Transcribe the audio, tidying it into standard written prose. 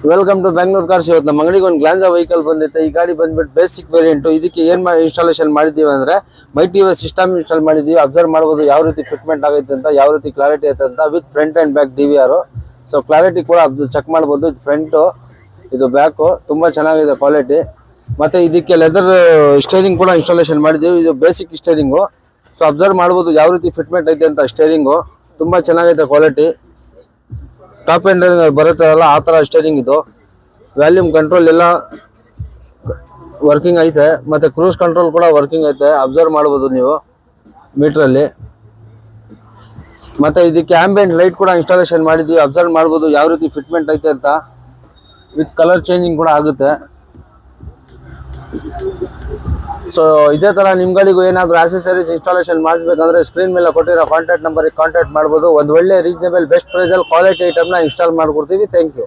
Welcome to Bengaluru cars. ಇವತ್ತು ನಮ್ಮ ಅಂಗಡಿಗೆ ಒಂದು ಗ್ಲಾನ್ಸಾ ವೆಹಿಕಲ್ ಬಂದಿತ್ತು. ಈ ಗಾಡಿ ಬಂದ್ಬಿಟ್ಟು ಬೇಸಿಕ್ ವೇರಿಯಂಟ್. ಇದಕ್ಕೆ ಏನ್ ಇನ್ಸ್ಟಾಲೇಷನ್ ಮಾಡಿದೀವಿ ಅಂದ್ರೆ ಮೈಟಿವಿ ಸಿಸ್ಟಮ್ ಇನ್ಸ್ಟಾಲ್ ಮಾಡಿದೀವಿ. ಅಬ್ಸರ್ವ್ ಮಾಡಬಹುದು ಯಾವ ರೀತಿ ಫಿಟ್ಮೆಂಟ್ ಆಗೈತೆ ಅಂತ, ಯಾವ ರೀತಿ ಕ್ಲಾರಿಟಿ ಐತೆ ಅಂತ. With front and back DVR. So clarity ಕೂಡ ಚೆಕ್ ಮಾಡಬಹುದು. ಇದು ಫ್ರಂಟ್, ಇದು ಬ್ಯಾಕ್, ತುಂಬಾ ಚೆನ್ನಾಗಿದೆ ಕ್ವಾಲಿಟಿ. ಮತ್ತೆ ಇದಕ್ಕೆ ಲೆದರ್ ಸ್ಟೇರಿಂಗ್ ಕೂಡ ಇನ್ಸ್ಟಾಲೇಷನ್ ಮಾಡಿದೀವಿ. ಇದು ಬೇಸಿಕ್ ಸ್ಟೇರಿಂಗು. ಸೊ ಅಬ್ಸರ್ವ್ ಮಾಡಬಹುದು ಯಾವ ರೀತಿ ಫಿಟ್ಮೆಂಟ್ ಐತೆ ಅಂತ. ಸ್ಟೇರಿಂಗು ತುಂಬಾ ಚೆನ್ನಾಗೈತೆ ಕ್ವಾಲಿಟಿ. ಟಾಪ್ ಎಂಡ್ ಬರುತ್ತಲ್ಲ ಆ ಥರ ಸ್ಟೇರಿಂಗ್ ಇದು. ವ್ಯಾಲ್ಯೂಮ್ ಕಂಟ್ರೋಲ್ ಎಲ್ಲ ವರ್ಕಿಂಗ್ ಐತೆ. ಮತ್ತೆ ಕ್ರೂಸ್ ಕಂಟ್ರೋಲ್ ಕೂಡ ವರ್ಕಿಂಗ್ ಐತೆ. ಅಬ್ಸರ್ವ್ ಮಾಡ್ಬೋದು ನೀವು ಮೀಟ್ರಲ್ಲಿ. ಮತ್ತೆ ಇದಕ್ಕೆ ಆಂಬಿಯಂಟ್ ಲೈಟ್ ಕೂಡ ಇನ್ಸ್ಟಾಲೇಷನ್ ಮಾಡಿದ್ದೀವಿ. ಅಬ್ಸರ್ವ್ ಮಾಡ್ಬೋದು ಯಾವ ರೀತಿ ಫಿಟ್ಮೆಂಟ್ ಐತೆ ಅಂತ. ವಿತ್ ಕಲರ್ ಚೇಂಜಿಂಗ್ ಕೂಡ ಆಗುತ್ತೆ. ಸೊ ಇದೇ ತರ ನಿಮ್ಗಳಿಗೂ ಏನಾದರೂ ಆಕ್ಸೆಸರೀಸ್ ಇನ್ಸ್ಟಾಲೇಷನ್ ಮಾಡಬೇಕಂದ್ರೆ ಸ್ಕ್ರೀನ್ ಮೇಲೆ ಕೊಟ್ಟಿರೋ ಕಾಂಟ್ಯಾಕ್ಟ್ ನಂಬರ್ಗೆ ಕಾಂಟ್ಯಾಕ್ಟ್ ಮಾಡ್ಬೋದು. ಒಂದು ಒಳ್ಳೆ ರೀಸನೇಬಲ್ ಬೆಸ್ಟ್ ಪ್ರೈಸಲ್ಲಿ ಕ್ವಾಲಿಟಿ ಐಟಮ್ನ ಇನ್ಸ್ಟಾಲ್ ಮಾಡ್ಕೊಡ್ತೀವಿ. Thank you.